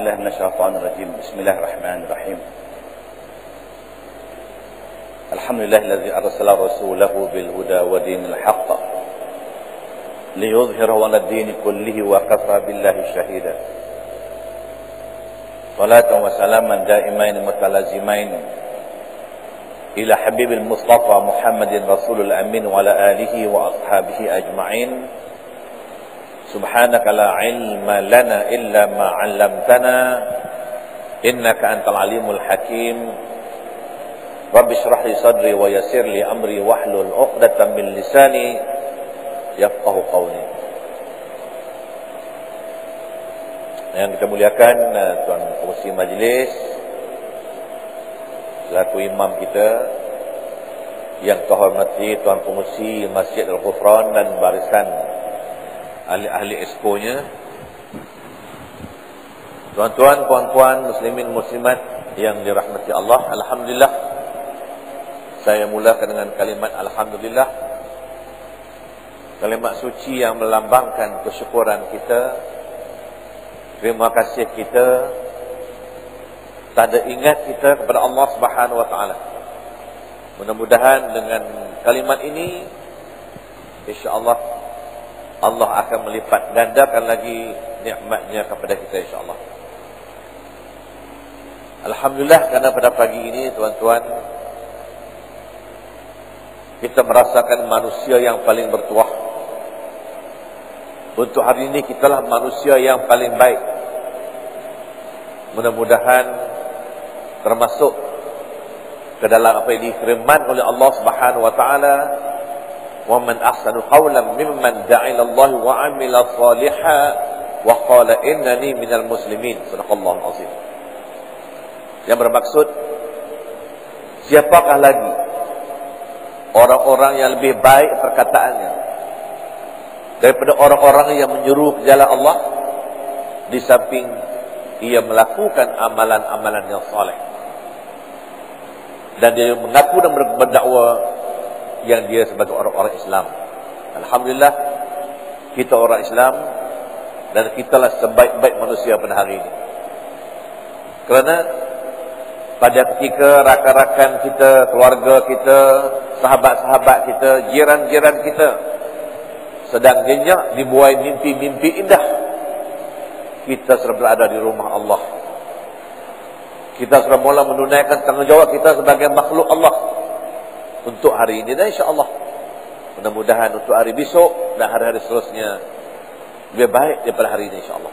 بالله من الشيطان الرجيم. بسم الله الرحمن الرحيم. الحمد لله الذي أرسل رسوله بالهدى ودين الحق ليظهره على الدين كله وكفى بالله شهيدا. صلاة وسلاما دائمين متلازمين إلى حبيب المصطفى محمد رسول الأمين وعلى آله وأصحابه أجمعين. سبحانك لا علم لنا إلا ما علمتنا إنك أنت العليم الحكيم. رب اشرح لي صدري ويسر لي أمري واحلل عقدة من لساني يفقه قولي. Yang kita muliakan Tuan Pengerusi Majlis selaku imam kita, yang terhormati Tuan Pengerusi Masjid Al-Ghufran dan barisan ahli-ahli exco-nya, tuan-tuan, puan-puan, muslimin, muslimat yang dirahmati Allah. Alhamdulillah, saya mulakan dengan kalimat Alhamdulillah, kalimat suci yang melambangkan kesyukuran kita, terima kasih kita, tanda ingat kita kepada Allah Subhanahu wa taala. Mudah-mudahan dengan kalimat ini insya-Allah Allah akan melipat gandakan lagi nikmatnya kepada kita insya-Allah. Alhamdulillah, karena pada pagi ini tuan-tuan, kita merasakan manusia yang paling bertuah. Untuk hari ini kitalah manusia yang paling baik. Mudah-mudahan termasuk ke dalam apa yang difirman oleh Allah Subhanahu wa taala, wa man ahsanu qawlan mimman da'a ila Allah wa 'amila shalihan wa qala innani minal muslimin. Sadaqallahu azim. Yang bermaksud, siapakah lagi orang-orang yang lebih baik perkataannya daripada orang-orang yang menyeru ke jalan Allah, di samping ia melakukan amalan-amalan yang saleh, dan dia mengaku dan berdakwa yang dia sebagai orang-orang Islam. Alhamdulillah, kita orang Islam dan kitalah sebaik-baik manusia pada hari ini. Kerana pada ketika rakan-rakan kita, keluarga kita, sahabat-sahabat kita, jiran-jiran kita sedang nyenyak dibuai mimpi-mimpi indah, kita sudah berada di rumah Allah. Kita sudah mula menunaikan tanggungjawab kita sebagai makhluk Allah untuk hari ini, dan insya-Allah mudah-mudahan untuk hari besok dan hari-hari seterusnya lebih baik daripada hari ini insya-Allah.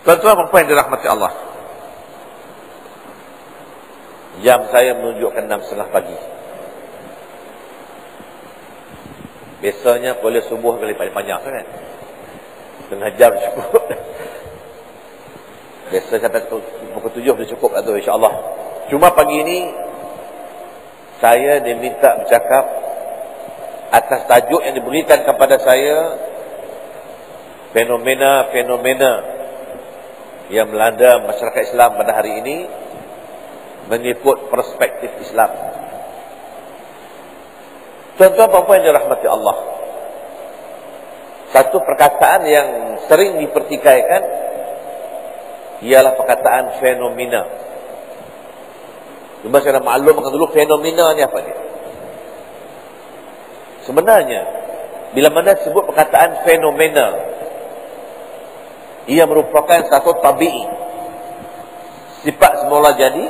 Tuan-tuan dan puan yang dirahmati Allah, jam saya menunjukkan 6.30 pagi. Biasanya kuliah subuh kali paling panjang sangat, setengah jam cukup. Biasa sampai pukul 7 sudah cukup atau insya-Allah. Cuma pagi ini saya diminta bercakap atas tajuk yang diberikan kepada saya, fenomena-fenomena yang melanda masyarakat Islam pada hari ini mengikut perspektif Islam. Tuan-tuan dan puan yang dirahmati Allah, satu perkataan yang sering dipertikaikan ialah perkataan fenomena. Cuma saya nak maklumkan dulu fenomena ni apa dia. Sebenarnya bila mana sebut perkataan fenomena, ia merupakan satu tabi'i, sifat semula jadi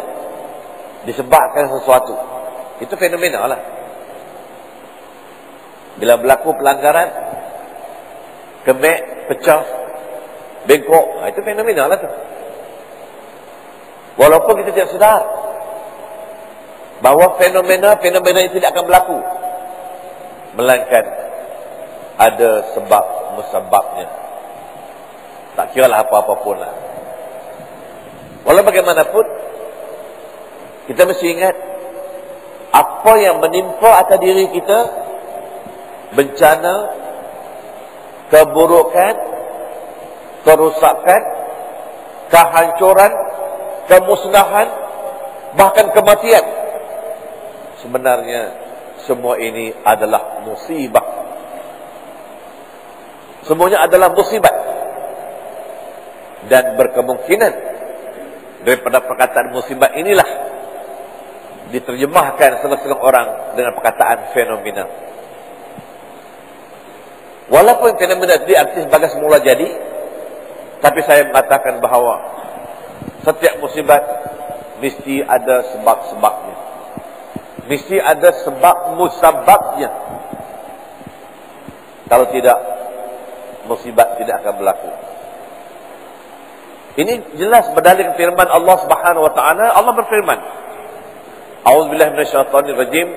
disebabkan sesuatu. Itu fenomena lah. Bila berlaku pelanggaran, kemek, pecah, bengkok, itu fenomena lah tu. Walaupun kita tidak sedar bahawa fenomena itu tidak akan berlaku, melainkan ada sebab musababnya. Tak kira lah apa-apa pun lah. Walau bagaimanapun, kita mesti ingat apa yang menimpa atas diri kita, bencana, keburukan, kerusakan, kehancuran, kemusnahan, bahkan kematian, sebenarnya semua ini adalah musibah. Semuanya adalah musibah. Dan berkemungkinan daripada perkataan musibat inilah diterjemahkan setengah-setengah orang dengan perkataan fenomena. Walaupun fenomena diarti sebagai semula jadi, tapi saya mengatakan bahawa setiap musibat mesti ada sebab-sebabnya. Mesti ada sebab musababnya. Kalau tidak, musibat tidak akan berlaku. Ini jelas berdalil firman Allah Subhanahu wa taala. Allah berfirman, A'udzubillahi minasyaitonir rajim.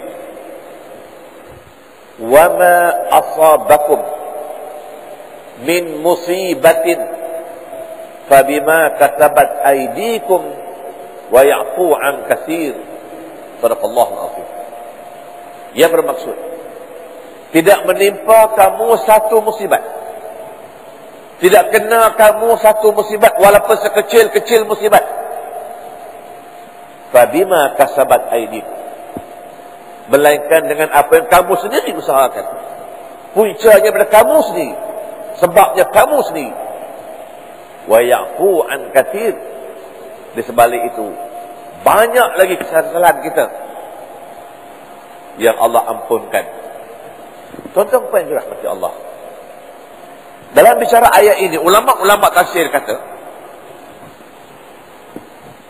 Wa ma asabakum min musibatin fabima kasabat aydikum wa ya'fu an katsir. Sadaqallahul azim. Yang bermaksud, tidak menimpa kamu satu musibat. Tidak kena kamu satu musibat, walaupun sekecil-kecil musibat. Fabima kasabat aydikum. Melainkan dengan apa yang kamu sendiri usahakan. Puncanya pada kamu sendiri. Sebabnya kamu sendiri. Wa ya'fu an katsir. Di sebalik itu, banyak lagi kesalahan kita yang Allah ampunkan. Tuan-tuan apa yang dirahmati Allah? Dalam bicara ayat ini, ulama-ulama tafsir kata,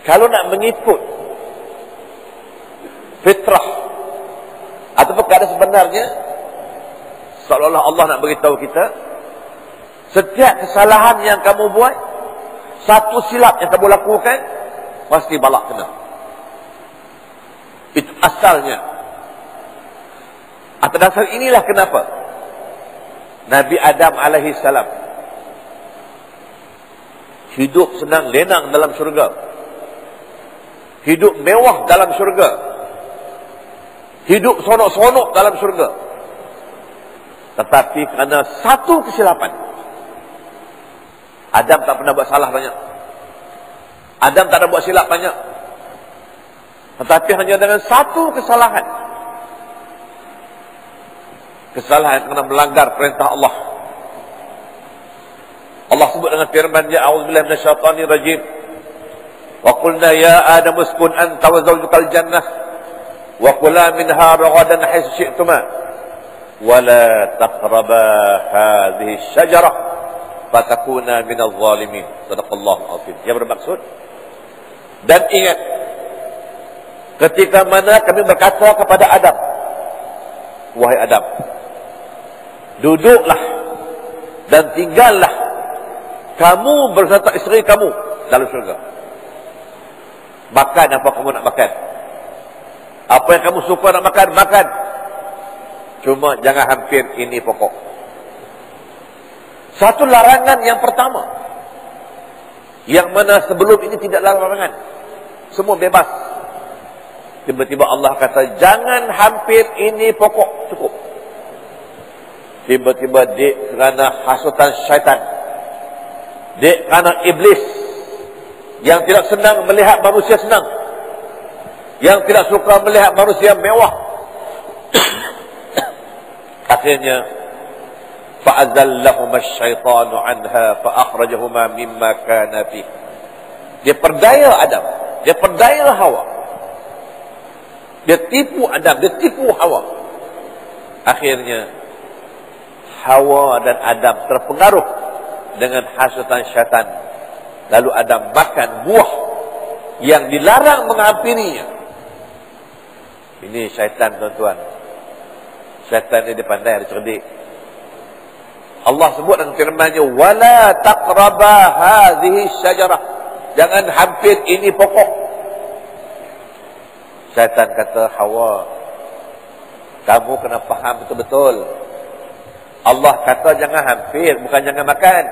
kalau nak mengikut fitrah atau perkara sebenarnya, seolah-olah Allah nak beritahu kita, setiap kesalahan yang kamu buat, satu silap yang kamu lakukan, pasti balak kena. Itu asalnya. Atas dasar inilah kenapa Nabi Adam alaihi salam hidup senang lenang dalam syurga, hidup mewah dalam syurga, hidup sonok-sonok dalam syurga. Tetapi kerana satu kesilapan, Adam tak pernah buat salah banyak, Adam tak ada buat silap banyak, tetapi hanya dengan satu kesalahan, kesalahan kerana melanggar perintah Allah. Allah sebut dengan firman-Nya, A'udzubillahi minasyaitonir rajim. Wa qulna ya Adam uskun anta wa zawjukal jannah wa kula minha ragadan haitsu syi'tuma wa la taqraba hadhihi asy-syajarah fatakuna minadh dhalimin. Shadaqallahu azim. Yang bermaksud, dan ingat ketika mana kami berkata kepada Adam, wahai Adam, duduklah dan tinggallah kamu beserta isteri kamu dalam syurga. Makan apa kamu nak makan, apa yang kamu suka nak makan, makan. Cuma jangan hampir ini pokok. Satu larangan yang pertama, yang mana sebelum ini tidak larangan, semua bebas. Tiba-tiba Allah kata, jangan hampir ini pokok, cukup. Tiba-tiba dek kerana hasutan syaitan, dek kerana iblis yang tidak senang melihat manusia senang, yang tidak suka melihat manusia mewah, akhirnya fa'azallahuma asyaitanu anha fa'akhrajahuma mimma kana fi. Dia perdaya Adam, dia perdaya Hawa, dia tipu Adam, dia tipu Hawa. Akhirnya Hawa dan Adam terpengaruh dengan hasutan syaitan. Lalu Adam makan buah yang dilarang menghampirinya. Ini syaitan, tuan-tuan. Syaitan ini dia pandai, dia cerdik. Allah sebut dalam firman-Nya, wala taqraba hadhihi syajarah. Jangan hampir ini pokok. Syaitan kata, Hawa, kamu kena faham betul-betul. Allah kata jangan hampir, bukan jangan makan.